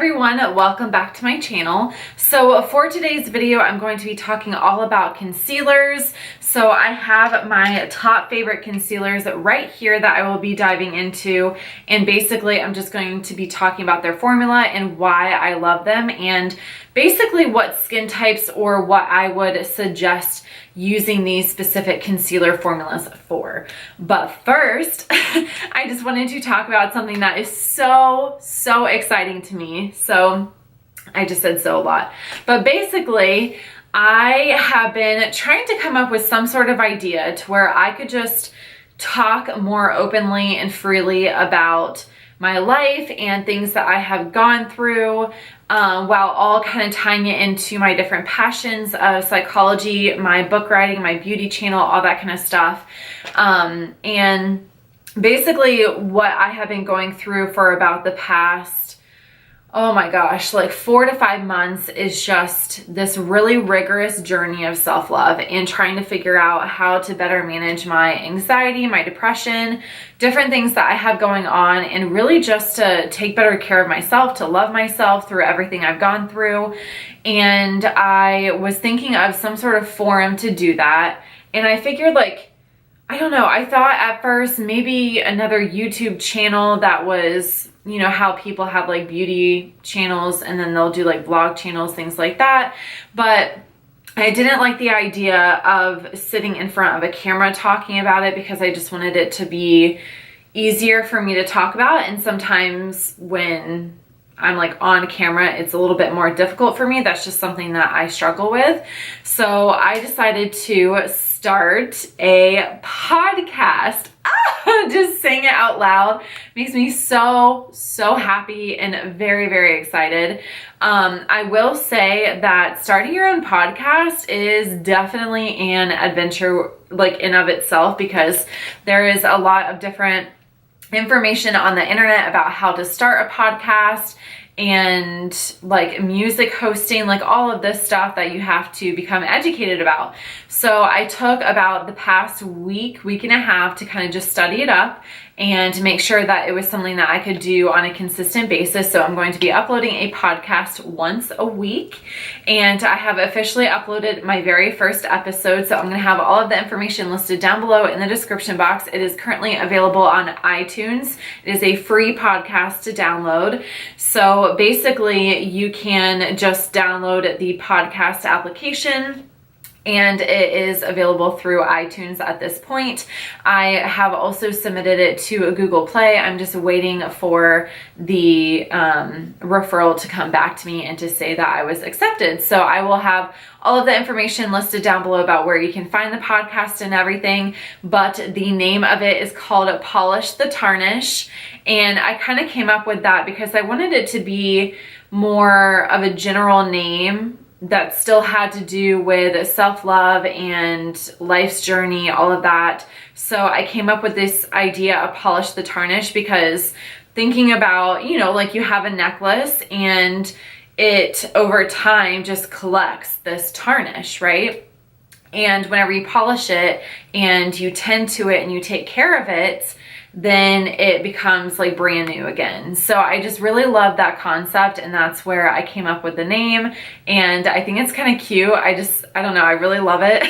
everyone, welcome back to my channel. So for today's video, I'm going to be talking all about concealers. So I have my top favorite concealers right here that I will be diving into, and basically I'm just going to be talking about their formula and why I love them, and basically what skin types or what I would suggest using these specific concealer formulas for. But first, I just wanted to talk about something that is so exciting to me. So I just said so a lot. But basically, I have been trying to come up with some sort of idea to where I could just talk more openly and freely about my life and things that I have gone through, while all kind of tying it into my different passions of psychology, my book writing, my beauty channel, all that kind of stuff. And basically what I have been going through for about the past, oh my gosh, like 4 to 5 months is just this really rigorous journey of self-love and trying to figure out how to better manage my anxiety, my depression, different things that I have going on, and really just to take better care of myself, to love myself through everything I've gone through. And I was thinking of some sort of forum to do that. And I figured, like, I don't know, I thought at first maybe another YouTube channel that was, you know, how people have like beauty channels and then they'll do like vlog channels, things like that. But I didn't like the idea of sitting in front of a camera talking about it, because I just wanted it to be easier for me to talk about. And sometimes when I'm like on camera, it's a little bit more difficult for me. That's just something that I struggle with. So I decided to start a podcast. Just saying it out loud makes me so happy and very excited. I will say that starting your own podcast is definitely an adventure, like in of itself, because there is a lot of different information on the internet about how to start a podcast and like music hosting, like all of this stuff that you have to become educated about. So I took about the past week and a half to kind of just study it up and make sure that it was something that I could do on a consistent basis. So I'm going to be uploading a podcast once a week, and I have officially uploaded my very first episode. So I'm going to have all of the information listed down below in the description box. It is currently available on iTunes. It is a free podcast to download. So basically you can just download the podcast application, and it is available through iTunes at this point. I have also submitted it to a Google Play. I'm just waiting for the referral to come back to me and to say that I was accepted. So I will have all of the information listed down below about where you can find the podcast and everything. But the name of it is called Polish the Tarnish. And I kind of came up with that because I wanted it to be more of a general name that still had to do with self-love and life's journey, all of that. So I came up with this idea of Polish the Tarnish, because thinking about, you know, like you have a necklace and it over time just collects this tarnish, right? And whenever you polish it and you tend to it and you take care of it, then it becomes like brand new again. So I just really love that concept, and that's where I came up with the name, and I think it's kind of cute. I don't know, I really love it.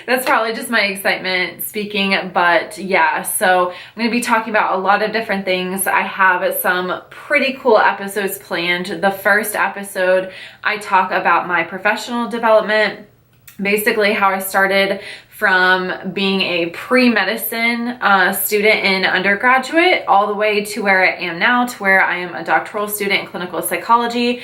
That's probably just my excitement speaking, but yeah, so I'm going to be talking about a lot of different things. I have some pretty cool episodes planned. The first episode, I talk about my professional development, basically how I started from being a pre-medicine student in undergraduate all the way to where I am now, to where I am a doctoral student in clinical psychology,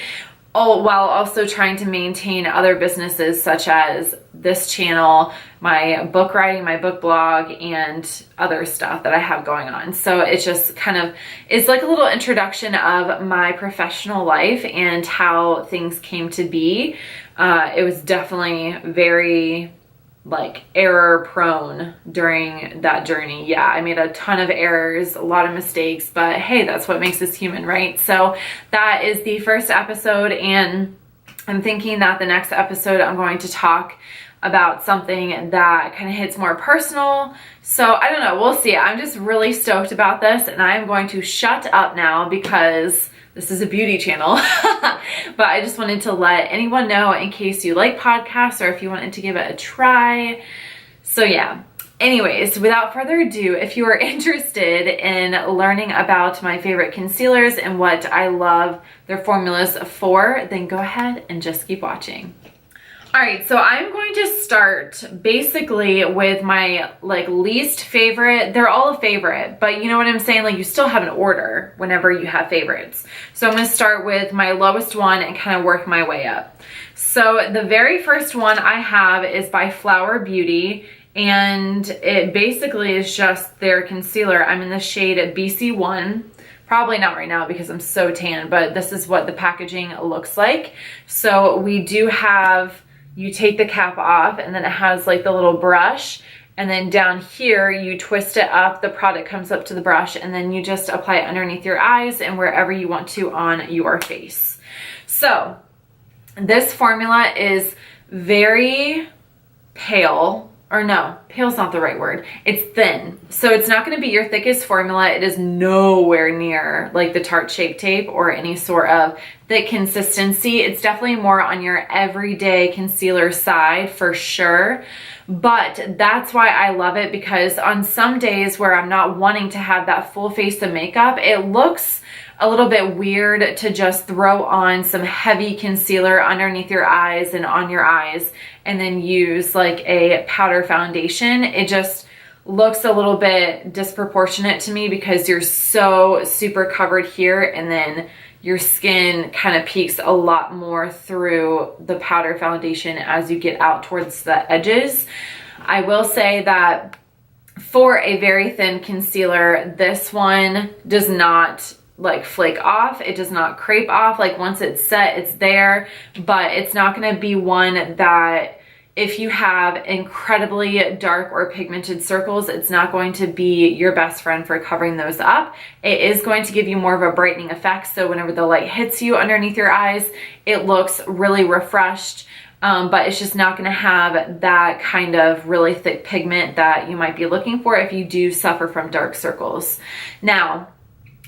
all while also trying to maintain other businesses such as this channel, my book writing, my book blog, and other stuff that I have going on. So it's just kind of, it's like a little introduction of my professional life and how things came to be. It was definitely very like error prone during that journey. Yeah, I made a ton of errors, a lot of mistakes, but hey, that's what makes us human, right? So that is the first episode, and I'm thinking that the next episode I'm going to talk about something that kind of hits more personal. So I don't know, we'll see. I'm just really stoked about this, and I am going to shut up now because this is a beauty channel, but I just wanted to let anyone know in case you like podcasts or if you wanted to give it a try. So yeah. Anyways, without further ado, if you are interested in learning about my favorite concealers and what I love their formulas for, then go ahead and just keep watching. All right, so I'm going to start basically with my least favorite. They're all a favorite, but you know what I'm saying? Like, you still have an order whenever you have favorites. So I'm going to start with my lowest one and kind of work my way up. So the very first one I have is by Flower Beauty. And it basically is just their concealer. I'm in the shade BC1. Probably not right now because I'm so tan, but this is what the packaging looks like. So we do have, you take the cap off and then it has like the little brush. And then down here, you twist it up, the product comes up to the brush, and then you just apply it underneath your eyes and wherever you want to on your face. So this formula is very pale. Or no, pale's not the right word. It's thin. So it's not going to be your thickest formula. It is nowhere near like the Tarte Shape Tape or any sort of thick consistency. It's definitely more on your everyday concealer side for sure. But that's why I love it, because on some days where I'm not wanting to have that full face of makeup, it looks a little bit weird to just throw on some heavy concealer underneath your eyes and on your eyes and then use like a powder foundation. It just looks a little bit disproportionate to me because you're so super covered here and then your skin kind of peeks a lot more through the powder foundation as you get out towards the edges. I will say that for a very thin concealer, this one does not like flake off. It does not crepe off. Like once it's set, it's there, but it's not going to be one that if you have incredibly dark or pigmented circles, it's not going to be your best friend for covering those up. It is going to give you more of a brightening effect. So whenever the light hits you underneath your eyes, it looks really refreshed. But it's just not going to have that kind of really thick pigment that you might be looking for if you do suffer from dark circles. Now,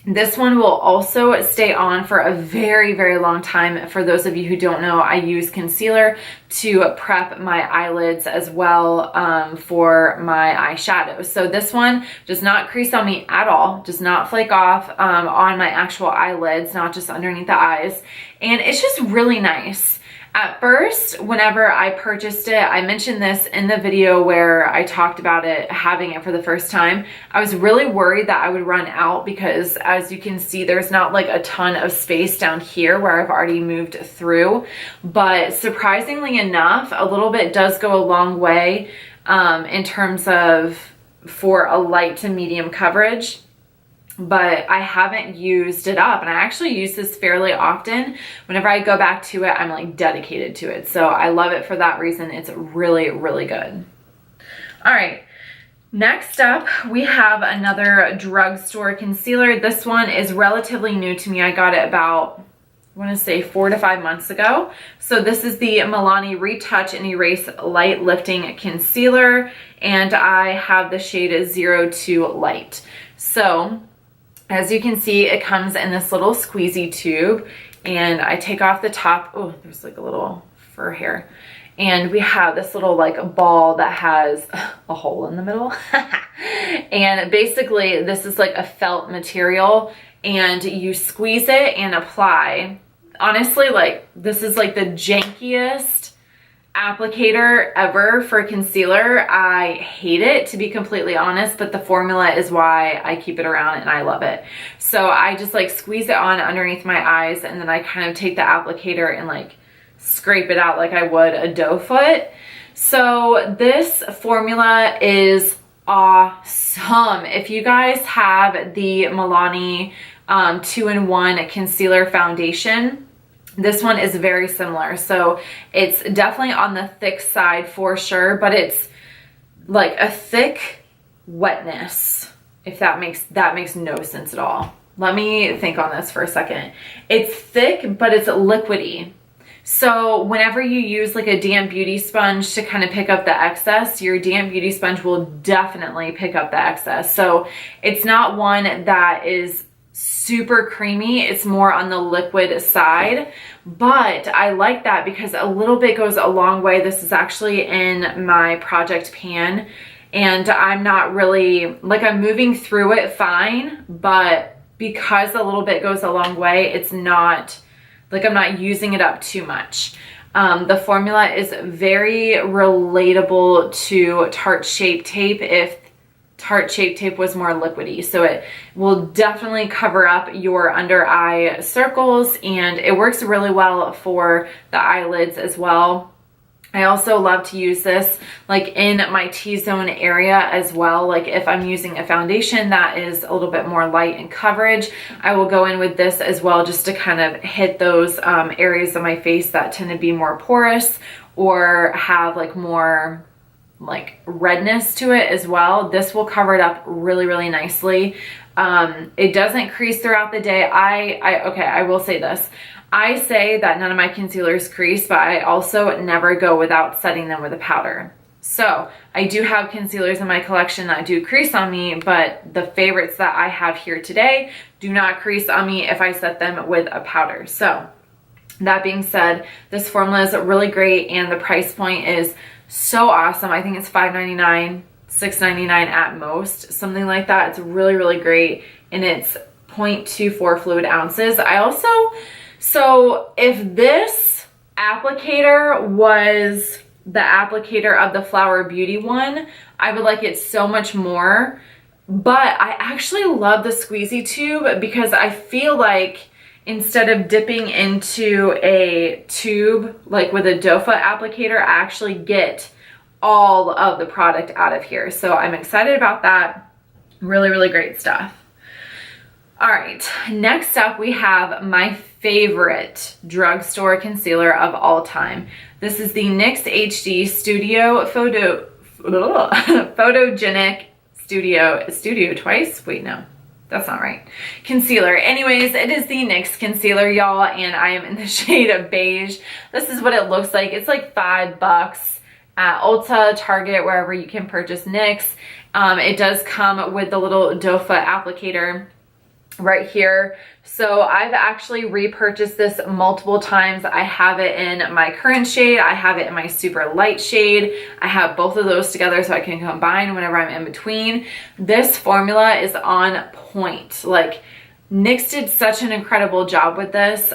this one will also stay on for a very, very long time. For those of you who don't know, I use concealer to prep my eyelids as well for my eyeshadow. So this one does not crease on me at all, does not flake off on my actual eyelids, not just underneath the eyes. And it's just really nice. At first, whenever I purchased it, I mentioned this in the video where I talked about it, having it for the first time. I was really worried that I would run out because, as you can see, there's not like a ton of space down here where I've already moved through. But surprisingly enough, a little bit does go a long way in terms of for a light to medium coverage. But I haven't used it up, and I actually use this fairly often. Whenever I go back to it, I'm like dedicated to it. So I love it for that reason. It's really, really good. All right. Next up, we have another drugstore concealer. This one is relatively new to me. I got it about, I want to say 4 to 5 months ago. So this is the Milani Retouch and Erase Light Lifting Concealer, and I have the shade 02 Light. So as you can see, it comes in this little squeezy tube, and I take off the top. Oh, there's like a little fur here. And we have this little like ball that has a hole in the middle. And basically this is like a felt material, and you squeeze it and apply. Honestly, like this is like the jankiest applicator ever for concealer. I hate it, to be completely honest, but the formula is why I keep it around and I love it. So I just like squeeze it on underneath my eyes, and then I kind of take the applicator and like scrape it out like I would a doe foot. So this formula is awesome. If you guys have the Milani 2-in-1 concealer foundation, this one is very similar. So it's definitely on the thick side for sure, but it's like a thick wetness, if that makes no sense at all. Let me think on this for a second. It's thick, but it's liquidy. So whenever you use like a damp beauty sponge to kind of pick up the excess, your damp beauty sponge will definitely pick up the excess. So it's not one that is super creamy. It's more on the liquid side, but I like that because a little bit goes a long way. This is actually in my project pan, and I'm not really, like, I'm moving through it fine, but because a little bit goes a long way, it's not, like, I'm not using it up too much. The formula is very relatable to Tarte Shape Tape if Tarte Shape Tape was more liquidy. So it will definitely cover up your under eye circles, and it works really well for the eyelids as well. I also love to use this like in my T-zone area as well. Like if I'm using a foundation that is a little bit more light in coverage, I will go in with this as well, just to kind of hit those areas of my face that tend to be more porous or have like more like redness to it as well. This will cover it up really, really nicely. It doesn't crease throughout the day. Okay, I will say this. I say that none of my concealers crease, but I also never go without setting them with a powder. So I do have concealers in my collection that do crease on me, but the favorites that I have here today do not crease on me if I set them with a powder. So that being said, this formula is really great, and the price point is so awesome. I think it's $5.99, $6.99 at most, something like that. It's really, really great, and it's 0.24 fluid ounces. So if this applicator was the applicator of the Flower Beauty one, I would like it so much more. But I actually love the squeezy tube because I feel like instead of dipping into a tube like with a doe foot applicator, I actually get all of the product out of here. So I'm excited about that. Really, really great stuff. All right, next up we have my favorite drugstore concealer of all time. This is the NYX HD Studio Photogenic Studio twice? Wait, no, that's not right. Concealer. Anyways, it is the NYX concealer, y'all, and I am in the shade of beige. This is what it looks like. It's like $5 at Ulta, Target, wherever you can purchase NYX. It does come with the little doe foot applicator right here. So I've actually repurchased this multiple times. I have it in my current shade. I have it in my super light shade. I have both of those together so I can combine whenever I'm in between. This formula is on point. Like, NYX did such an incredible job with this.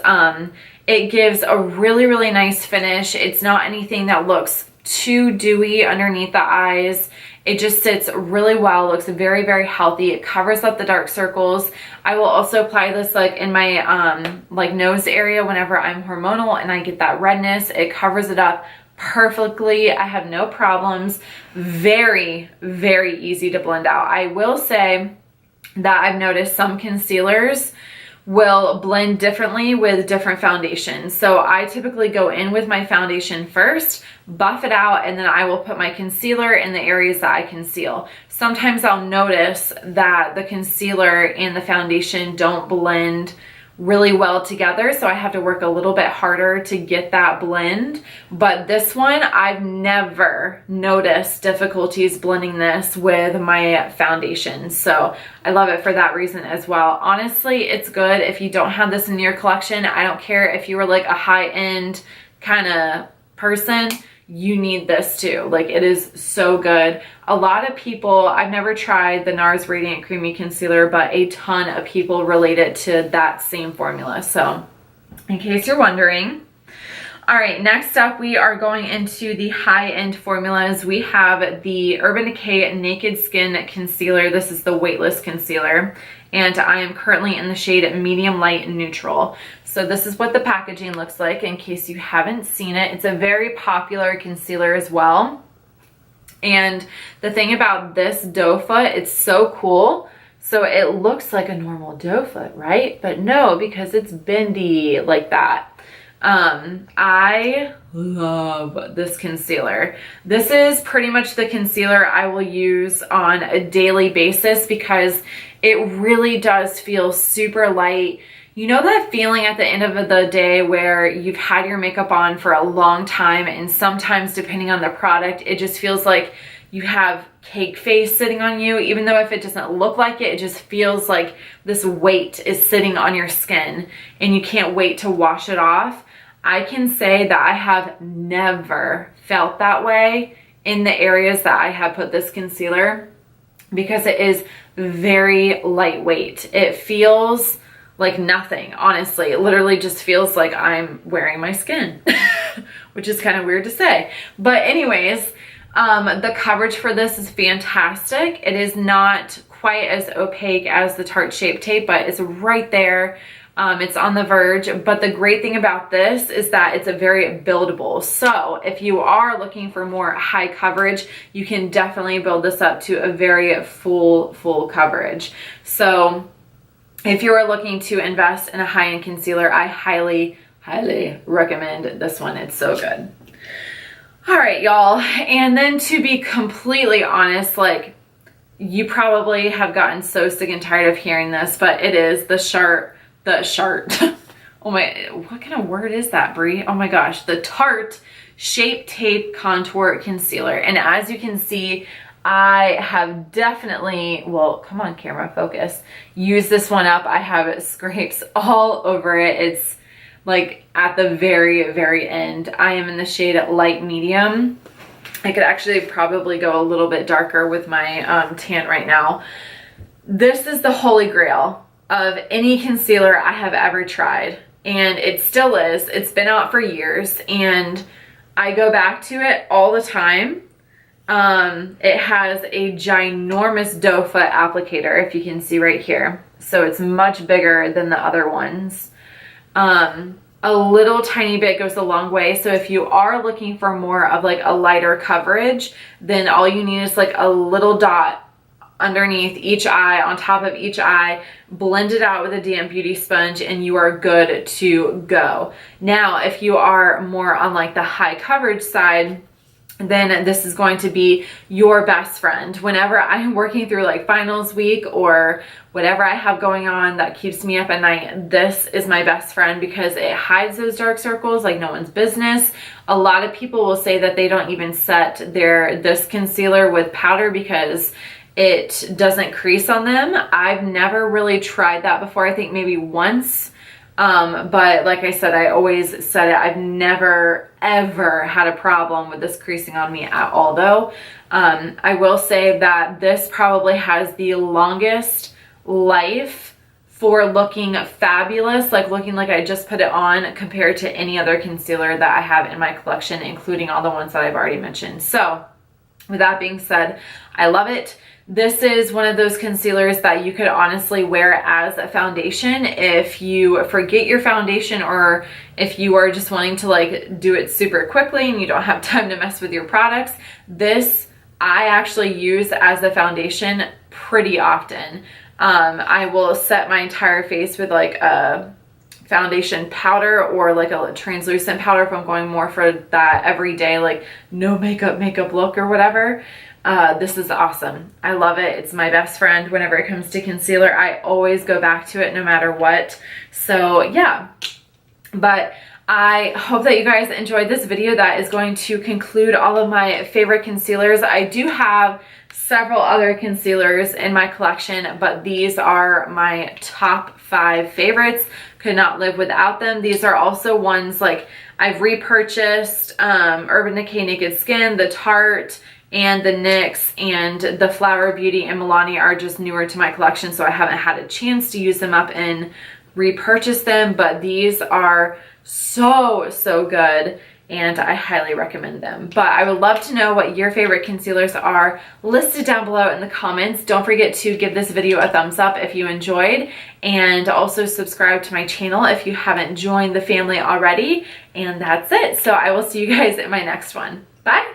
It gives a really, really nice finish. It's not anything that looks too dewy underneath the eyes. It just sits really well, looks very, very healthy. It covers up the dark circles. I will also apply this like in my like nose area whenever I'm hormonal and I get that redness. It covers it up perfectly. I have no problems. Very, very easy to blend out. I will say that I've noticed some concealers will blend differently with different foundations. So I typically go in with my foundation first, buff it out, and then I will put my concealer in the areas that I conceal. Sometimes I'll notice that the concealer and the foundation don't blend really well together, so I have to work a little bit harder to get that blend. But this one, I've never noticed difficulties blending this with my foundation, so I love it for that reason as well. Honestly, it's good if you don't have this in your collection. I don't care if you were like a high-end kind of person, you need this too. Like, it is so good. A lot of people, I've never tried the NARS Radiant Creamy Concealer, but a ton of people relate it to that same formula. So in case you're wondering. All right, next up we are going into the high-end formulas. We have the Urban Decay Naked Skin Concealer. This is the weightless concealer, and I am currently in the shade Medium Light Neutral. So this is what the packaging looks like in case you haven't seen it. It's a very popular concealer as well. And the thing about this doe foot, it's so cool. So it looks like a normal doe foot, right? But no, because it's bendy like that. I love this concealer. This is pretty much the concealer I will use on a daily basis because it really does feel super light. You know that feeling at the end of the day where you've had your makeup on for a long time, and sometimes depending on the product, it just feels like you have cake face sitting on you, even though if it doesn't look like it, it just feels like this weight is sitting on your skin and you can't wait to wash it off. I can say that I have never felt that way in the areas that I have put this concealer, because it is very lightweight. It feels like nothing, honestly. It literally just feels like I'm wearing my skin, which is kind of weird to say. But anyways, the coverage for this is fantastic. It is not quite as opaque as the Tarte Shape Tape, but it's right there. It's on the verge. But the great thing about this is that it's a very buildable. So if you are looking for more high coverage, you can definitely build this up to a very full coverage. So if you are looking to invest in a high-end concealer, I highly recommend this one. It's so good. All right, y'all. And then to be completely honest, like, you probably have gotten so sick and tired of hearing this, but it is the oh my, what kind of word is that, Brie? Oh my gosh, the Tarte Shape Tape Contour Concealer. And as you can see, I have definitely, well, come on camera, focus, used this one up. I have scrapes all over it. It's like at the very end. I am in the shade light medium. I could actually probably go a little bit darker with my tan right now. This is the holy grail of any concealer I have ever tried, and it still is. It's been out for years and I go back to it all the time. It has a ginormous doe foot applicator, if you can see right here. So it's much bigger than the other ones. A little tiny bit goes a long way. So if you are looking for more of like a lighter coverage, then all you need is like a little dot underneath each eye, on top of each eye, blend it out with a damp beauty sponge, and you are good to go. Now, if you are more on like the high coverage side, then this is going to be your best friend. Whenever I'm working through like finals week or whatever I have going on that keeps me up at night, this is my best friend because it hides those dark circles like no one's business. A lot of people will say that they don't even set this concealer with powder because it doesn't crease on them. I've never really tried that before. I think maybe once. But like I said, I always said it, I've never ever had a problem with this creasing on me at all though. I will say that this probably has the longest life for looking fabulous, like looking like I just put it on, compared to any other concealer that I have in my collection, including all the ones that I've already mentioned. So with that being said, I love it. This is one of those concealers that you could honestly wear as a foundation if you forget your foundation, or if you are just wanting to like do it super quickly and you don't have time to mess with your products. This I actually use as a foundation pretty often. I will set my entire face with like a foundation powder or like a translucent powder if I'm going more for that everyday like no makeup look or whatever. This is awesome. I love it. It's my best friend whenever it comes to concealer. I always go back to it no matter what. So yeah, but I hope that you guys enjoyed this video. That is going to conclude all of my favorite concealers. I do have several other concealers in my collection, but these are my top 5 favorites. Could not live without them. These are also ones like I've repurchased, Urban Decay Naked Skin, the Tarte, and the NYX and the Flower Beauty and Milani are just newer to my collection, so I haven't had a chance to use them up and repurchase them, but these are so good and I highly recommend them. But I would love to know what your favorite concealers are listed down below in the comments. Don't forget to give this video a thumbs up if you enjoyed, and also subscribe to my channel if you haven't joined the family already. And that's it. So I will see you guys in my next one. Bye.